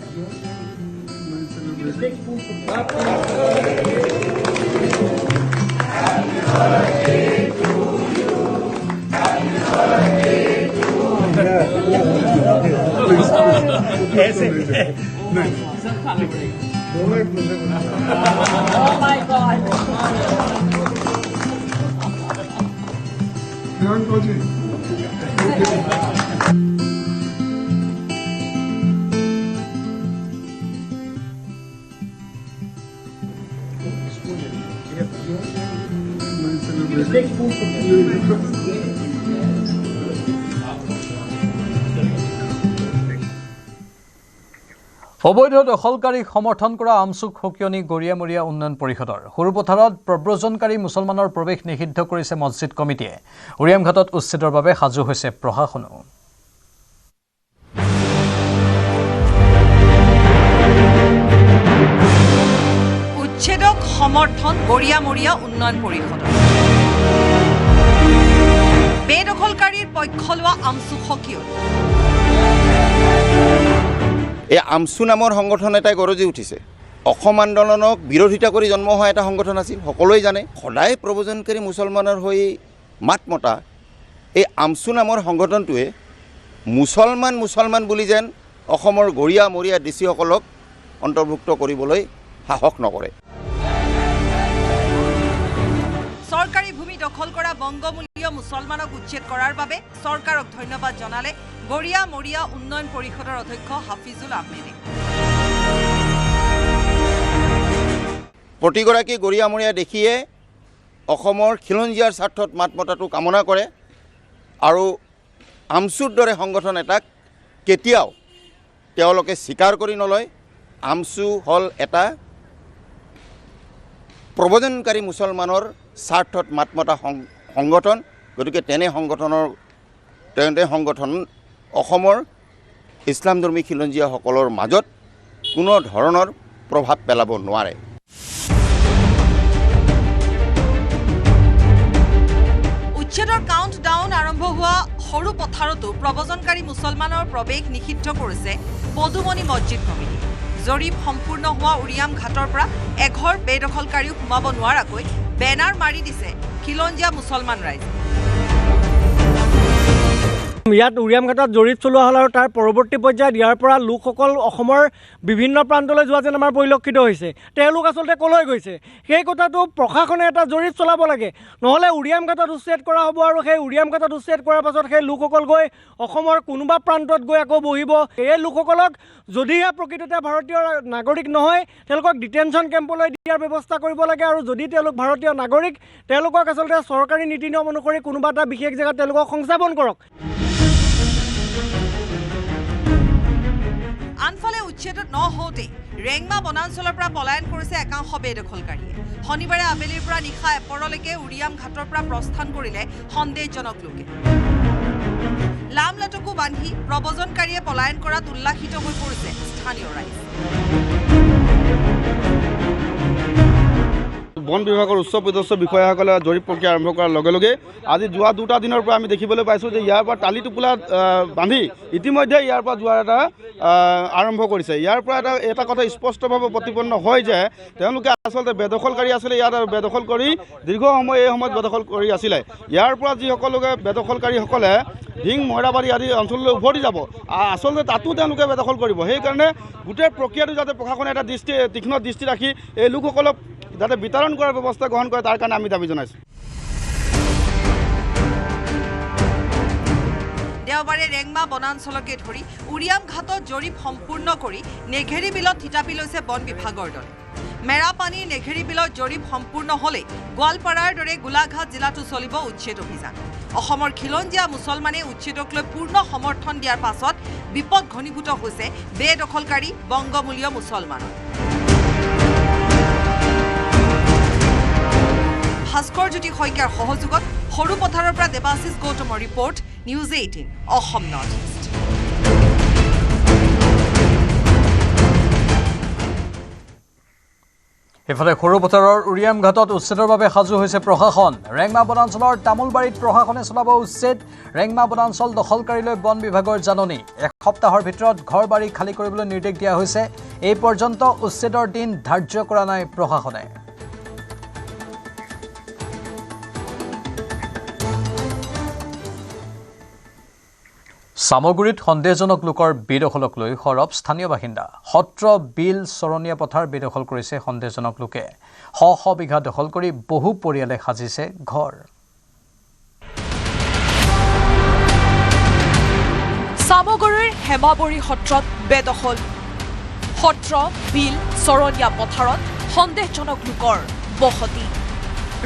অবৈধ দখলকাৰীক সমৰ্থন কৰা আমচুক সকিয়নি গৰিয়ামৰীয়া উন্নয়ন পৰিষদৰ সৰুপথাৰত প্ৰব্ৰজনকাৰী মুছলমানৰ প্ৰৱেশ নিষিদ্ধ কৰিছে মছজিদ কমিটিয়ে। উৰিয়ামঘাটত উচ্ছেদৰ বাবে সাজু হৈছে প্ৰশাসনো। উচ্ছেদক সমৰ্থন গৰিয়ামৰীয়া উন্নয়ন পৰিষদৰ। বেদখলকাৰীৰ পক্ষ লোৱা আমচুক সকিয়নি। এই আমচু নামৰ সংগঠন এটাই গৰজি উঠিছে। অসম আন্দোলনক বিৰোধিতা কৰি জন্ম হোৱা এটা সংগঠন আছিল, সকলোৱে জানে। সদায় প্ৰব্ৰজনকাৰী মুছলমানৰ হৈ মাত মতা এই আমচু নামৰ সংগঠনটোৱে মুছলমান বুলি যেন অসমৰ গৰিয়া মৰিয়া ডিচিসকলক অন্তৰ্ভুক্ত কৰিবলৈ সাহস নকৰে। চৰকাৰী ভূমি দখল কৰা বংগমূলীয় মুছলমানক উচ্ছেদ কৰাৰ বাবে চৰকাৰক ধন্যবাদ জনালে গৰিয়া মৰিয়া উন্নয়ন পৰিষদৰ অধ্যক্ষ হাফিজুল আহমেদে। প্ৰতিগৰাকী গৰিয়া মৰিয়া দেখিয়ে অসমৰ খিলঞ্জীয়াৰ স্বাৰ্থত মাত মতাটো কামনা কৰে আৰু আমচুৰ দৰে সংগঠন এটাক কেতিয়াও তেওঁলোকে স্বীকাৰ কৰি নলয়। আমচু হ'ল এটা প্ৰব্ৰজনকাৰী মুছলমানৰ স্বাৰ্থত মাত মতা সংগঠন। গতিকে তেনে সংগঠন অসমৰ ইছলামধৰ্মী খিলঞ্জীয়াসকলৰ মাজত কোনো ধৰণৰ প্ৰভাৱ পেলাব নোৱাৰে। উচ্ছেদৰ কাউণ্টডাউন আৰম্ভ হোৱা সৰু পথাৰতো প্ৰব্ৰজনকাৰী মুছলমানৰ প্ৰৱেশ নিষিদ্ধ কৰিছে পদুমণি মছজিদ কমিটি। জৰীপ সম্পূৰ্ণ হোৱা উৰিয়াম ঘাটৰ পৰা এঘৰ বেদখলকাৰীও সোমাব নোৱাৰাকৈ বেনাৰ মাৰি দিছে খিলঞ্জীয়া মুছলমান ৰাইজে। ইয়াত উৰিয়াম ঘাটত জৰীপ চলোৱা হ'ল আৰু তাৰ পৰৱৰ্তী পৰ্যায়ত ইয়াৰ পৰা লোকসকল অসমৰ বিভিন্ন প্ৰান্তলৈ যোৱা যেন আমাৰ পৰিলক্ষিত হৈছে। তেওঁলোক আচলতে কলৈ গৈছে সেই কথাটো প্ৰশাসনে এটা জৰীপ চলাব লাগে, নহ'লে উৰিয়াম ঘাটত উচ্ছেদ কৰা হ'ব আৰু সেই উৰিয়াম ঘাটত উচ্ছেদ কৰাৰ পাছত সেই লোকসকল গৈ অসমৰ কোনোবা প্ৰান্তত গৈ আকৌ বহিব। এই লোকসকলক যদিহে প্ৰকৃততে ভাৰতীয় নাগৰিক নহয় তেওঁলোকক ডিটেনশ্যন কেম্পলৈ দিয়াৰ ব্যৱস্থা কৰিব লাগে, আৰু যদি তেওঁলোক ভাৰতীয় নাগৰিক তেওঁলোকক আচলতে চৰকাৰী নীতি নিয়ম অনুসৰি কোনোবা এটা বিশেষ জেগাত তেওঁলোকক সংস্থাপন কৰক। আনফালে উচ্ছেদ নহওঁতে ৰেংমা বনাঞ্চলৰ পৰা পলায়ন কৰিছে একাংশ বেদখলকাৰীয়ে। শনিবাৰে আবেলিৰ পৰা নিশা এপৰলৈকে উৰিয়াম ঘাটৰ পৰা প্ৰস্থান কৰিলে সন্দেহজনক লোকে। লামলাটকো বান্ধি প্ৰব্ৰজনকাৰীয়ে পলায়ন কৰাত উল্লাসিত হৈ পৰিছে স্থানীয় ৰাইজ। বন বিভাগৰ উচ্চ পদস্থ বিষয়াসকলে জৰীপ প্ৰক্ৰিয়া আৰম্ভ কৰাৰ লগে লগে আজি যোৱা 2টা দিনৰ পৰা আমি দেখিবলৈ পাইছোঁ যে ইয়াৰ পৰা টালি টোপোলা বান্ধি ইতিমধ্যে ইয়াৰ পৰা যোৱাৰ এটা আৰম্ভ কৰিছে। ইয়াৰ পৰা এটা কথা স্পষ্টভাৱে প্ৰতিপন্ন হয় যে তেওঁলোকে আচলতে বেদখলকাৰী আছিলে ইয়াত, আৰু বেদখল কৰি দীৰ্ঘ সময় এই সময়ত বেদখল কৰি আছিলে। ইয়াৰ পৰা যিসকলোকে বেদখলকাৰীসকলে ঢিং মইৰাবাৰী আদি অঞ্চললৈ উভতি যাব, আচলতে তাতো তেওঁলোকে বেদখল কৰিব। সেইকাৰণে গোটেই প্ৰক্ৰিয়াটো যাতে প্ৰশাসনে এটা তীক্ষ্ণ দৃষ্টি ৰাখি এই লোকসকলক যাতে বিতৰণ কৰাৰ ব্যৱস্থা গ্ৰহণ কৰে তাৰ কাৰণে আমি দাবী জনাইছোঁ। দেওবাৰে ৰেংমা বনাঞ্চলকে ধৰি উৰিয়াম ঘাটত জৰীপ সম্পূৰ্ণ কৰি নেঘেৰী বিলত থিতাপি লৈছে বন বিভাগৰ দলে। মেৰাপানীৰ নেঘেৰী বিলত জৰীপ সম্পূৰ্ণ হ'লে গোৱালপাৰাৰ দৰে গোলাঘাট জিলাতো চলিব উচ্ছেদ অভিযান। অসমৰ খিলঞ্জীয়া মুছলমানে উচ্ছেদক লৈ পূৰ্ণ সমৰ্থন দিয়াৰ পাছত বিপদ ঘনীভূত হৈছে বেদখলকাৰী বংগমূলীয় মুছলমানৰ। ভাস্কৰ জ্যোতি শইকীয়াৰ সহযোগত সৰু পথাৰৰ পৰা দেৱাশিষ গৌতমৰ report, news 18 Assam North East. ইফালে সৰু পথাৰৰ উৰিয়াম ঘাটত উচ্ছেদৰ বাবে সাজু হৈছে প্ৰশাসন। ৰেংমা বনাঞ্চলৰ তামোলবাৰীত প্ৰশাসনে চলাব উচ্ছেদ। ৰেংমা বনাঞ্চল দখলকাৰীলৈ বন বিভাগৰ জাননী। এসপ্তাহৰ ভিতৰত ঘৰ বাৰী খালী কৰিবলৈ নিৰ্দেশ দিয়া হৈছে। এই পৰ্যন্ত উচ্ছেদৰ দিন ধাৰ্য কৰা নাই প্ৰশাসনে। সামগুৰিত সন্দেহজনক লোকৰ বেদখলক লৈ সৰব স্থানীয় বাসিন্দা। সত্ৰ বিল চৰণীয়া পথাৰ বেদখল কৰিছে সন্দেহজনক লোকে। শ শ বিঘা দখল কৰি বহু পৰিয়ালে সাজিছে ঘৰ। সামগুৰিৰ হেমাবৰী সত্ৰত বেদখল। সত্ৰ বিল চৰণীয়া পথাৰত সন্দেহজনক লোকৰ বসতি।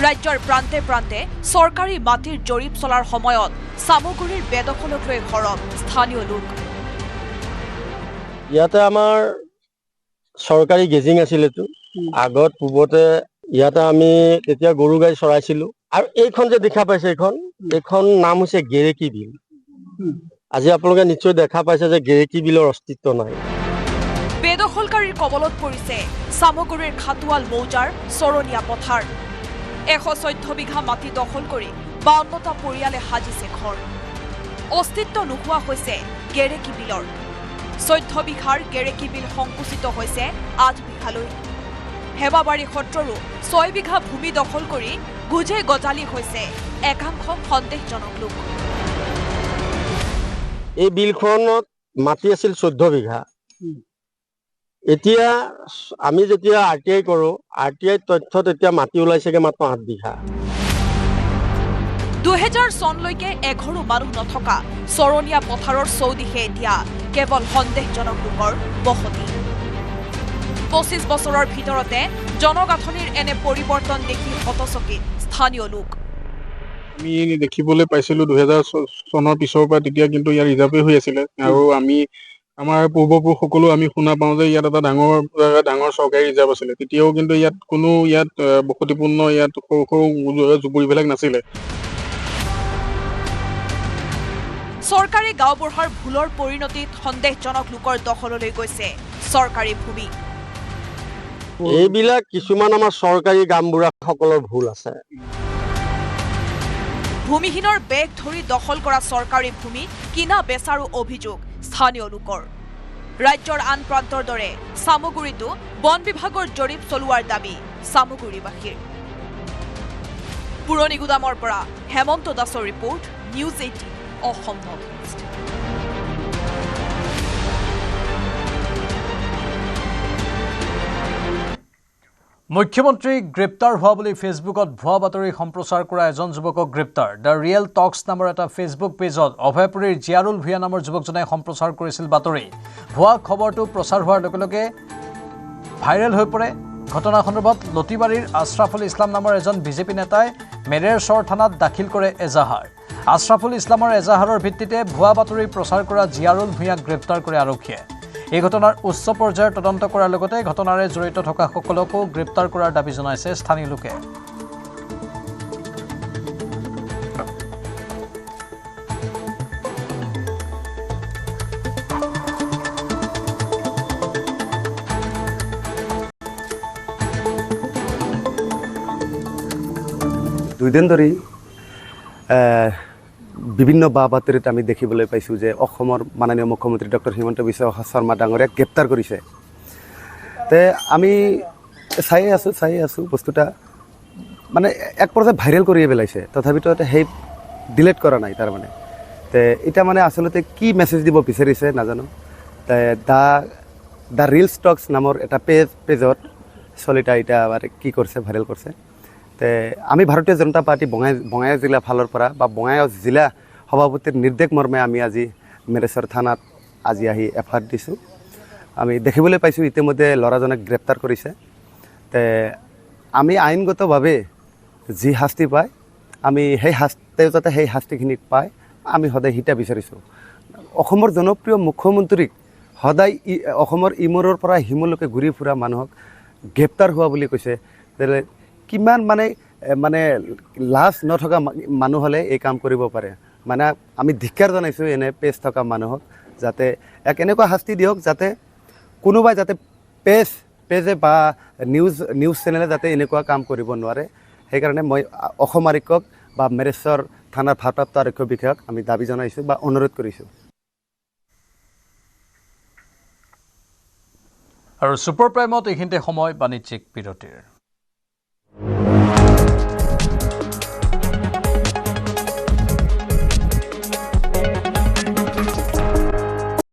ৰাজ্যৰ প্ৰান্তে প্ৰান্তে চৰকাৰী মাটিৰ জৰীপ চলাৰ সময়ত সামগুৰিৰ বেদখলক লৈ সৰব স্থানীয় লোক। ইয়াতে আমাৰ চৰকাৰী গেজিং আছিলেতো আগত পূবতে ইয়াতে আমি তেতিয়া গৰু গাই চৰাইছিলো। আৰু এইখন যে দেখা পাইছে এইখন নাম হৈছে গেৰেকী বিল। আজি আপোনালোকে নিশ্চয় দেখা পাইছে যে গেৰেকী বিলৰ অস্তিত্ব নাই। বেদখলকাৰীৰ কবলত পৰিছে সামগুৰিৰ খাটোৱাল মৌজাৰ চৰণীয়া পথাৰ। 114 বিঘা মাটি দখল কৰি 52টা পৰিয়ালে সাজিছে ঘৰ। অস্তিত্ব নোহোৱা হৈছে গেৰেকী বিলৰ। 14 বিঘাৰ গেৰেকী বিল সংকুচিত হৈছে 8 বিঘালৈ। হেমাবাৰী সত্ৰৰো 6 বিঘা ভূমি দখল কৰি গুজে গজালি হৈছে একাংশ সন্দেহজনক লোক। এই বিলখনত মাটি আছিল 14 বিঘা। এতিয়া আমি যেতিয়া RTI কৰোঁ, RTI তথ্যত এতিয়া মাটি ওলাইছেগে মাত্ৰ 8 বিঘা। 2000 চনলৈকে এঘৰো মানুহ নথকা চৰণীয়া পথাৰৰ চৌদিশে এতিয়া কেৱল সন্দেহজনক লোকৰ বসতি। 25 বছৰৰ ভিতৰতে জনগাঁথনিৰ এনে পৰিৱৰ্তন দেখি হতচকিত স্থানীয় লোক। আমি দেখিবলৈ পাইছিলোঁ 2000 চনৰ পিছৰ পৰা তেতিয়া কিন্তু ইয়াৰ ৰিজাৰ্ভে হৈ আছিলে। আৰু আমাৰ পূৰ্বপুৰুষসকলো আমি শুনা পাওঁ যে ইয়াত এটা ডাঙৰ চৰকাৰী ৰিজাৰ্ভ আছিলে। তেতিয়াও কিন্তু ইয়াত কোনো বসতিপূৰ্ণ সৰু সৰু জুপুৰিবিলাক নাছিলে। চৰকাৰী গাঁওবুঢ়াৰ ভুলৰ পৰিণতিত সন্দেহজনক লোকৰ দখললৈ গৈছে চৰকাৰী ভূমি। এইবিলাক কিছুমান আমাৰ চৰকাৰী গাঁওবুঢ়াসকলৰ ভুল আছে। ভূমিহীনৰ বেগ ধৰি দখল কৰা চৰকাৰী ভূমি কিনা বেচাৰো অভিযোগ স্থানীয় লোকৰ। ৰাজ্যৰ আন প্ৰান্তৰ দৰে চামগুৰিতো বন বিভাগৰ জৰীপ চলোৱাৰ দাবী চামগুৰিবাসীৰ। পুৰণি গুদামৰ পৰা হেমন্ত দাসৰ report, news 18 Assam North east. মুখ্যমন্ত্ৰী গ্ৰেপ্তাৰ হোৱা বুলি ফেচবুকত ভুৱা বাতৰি সম্প্ৰচাৰ কৰা এজন যুৱকক গ্ৰেপ্তাৰ। দ্য ৰিয়েল টক্স নামৰ এটা ফেচবুক পেজত অভয়পুৰীৰ জিয়াৰুল ভূঞা নামৰ যুৱকজনে সম্প্ৰচাৰ কৰিছিল বাতৰি। ভুৱা খবৰটো প্ৰচাৰ হোৱাৰ লগে লগে ভাইৰেল হৈ পৰে। ঘটনা সন্দৰ্ভত লতিবাৰীৰ আশ্ৰাফুল ইছলাম নামৰ এজন বিজেপি নেতাই মেৰেৰচৰ থানাত দাখিল কৰে এজাহাৰ। আশ্ৰাফুল ইছলামৰ এজাহাৰৰ ভিত্তিতে ভুৱা বাতৰি প্ৰচাৰ কৰা জিয়াৰুল ভূঞাক গ্ৰেপ্তাৰ কৰে আৰক্ষীয়ে। এই ঘটনাৰ উচ্চ পৰ্যায়ৰ তদন্ত কৰাৰ লগতে ঘটনাৰে জড়িত থকা সকলকো গ্ৰেপ্তাৰ কৰাৰ দাবী জনাইছে স্থানীয় লোকে। দুদিন ধৰি বিভিন্ন বা বাতৰিত আমি দেখিবলৈ পাইছোঁ যে অসমৰ মাননীয় মুখ্যমন্ত্ৰী ডক্টৰ হিমন্ত বিশ্ব শৰ্মা ডাঙৰীয়াক গ্ৰেপ্তাৰ কৰিছে। তে আমি চাই আছোঁ বস্তুটা মানে এক পৰ্যায়ত ভাইৰেল কৰিয়ে পেলাইছে, তথাপিতো সেই ডিলেট কৰা নাই তাৰমানে। তে এতিয়া মানে আচলতে কি মেছেজ দিব বিচাৰিছে নাজানো। তে দ্য ৰিয়েল টক্স নামৰ এটা পেজত চলিতা এতিয়া আবাৰ কি কৰিছে, ভাইৰেল কৰিছে। তে আমি ভাৰতীয় জনতা পাৰ্টি বঙাইগাঁও জিলা ফালৰ পৰা বা বঙাইগাঁও জিলা সভাপতিৰ নিৰ্দেশ মৰ্মে আমি আজি মেৰেচৰ থানাত আজি আহি এফআইআৰ দিছোঁ। আমি দেখিবলৈ পাইছোঁ ইতিমধ্যে ল'ৰাজনক গ্ৰেপ্তাৰ কৰিছে। তে আমি আইনগতভাৱে যি শাস্তি পায় আমি তেওঁ যাতে সেই শাস্তিখিনি পায় আমি সদায় হিতা বিচাৰিছোঁ। অসমৰ জনপ্ৰিয় মুখ্যমন্ত্ৰীক সদায় অসমৰ ইমূৰৰ পৰা সিমূৰলৈকে ঘূৰি ফুৰা মানুহক গ্ৰেপ্তাৰ হোৱা বুলি কৈছে। কিমান মানে লাজ নথকা মানুহ হ'লে এই কাম কৰিব পাৰে। মানে আমি ধিক্কাৰ জনাইছোঁ এনে পেজ থকা মানুহক, যাতে এনেকুৱা শাস্তি দিয়ক যাতে কোনোবাই যাতে পেজে বা নিউজ চেনেলে যাতে এনেকুৱা কাম কৰিব নোৱাৰে। সেইকাৰণে মই অসম আৰক্ষক বা মেৰেশ্বৰ থানাৰ ভাৰপ্ৰাপ্ত আৰক্ষী বিষয়াক আমি দাবী জনাইছোঁ বা অনুৰোধ কৰিছোঁ। আৰু ছুপাৰ প্ৰাইমত এইখিনিতে সময় বাণিজ্যিক বিৰতিৰ।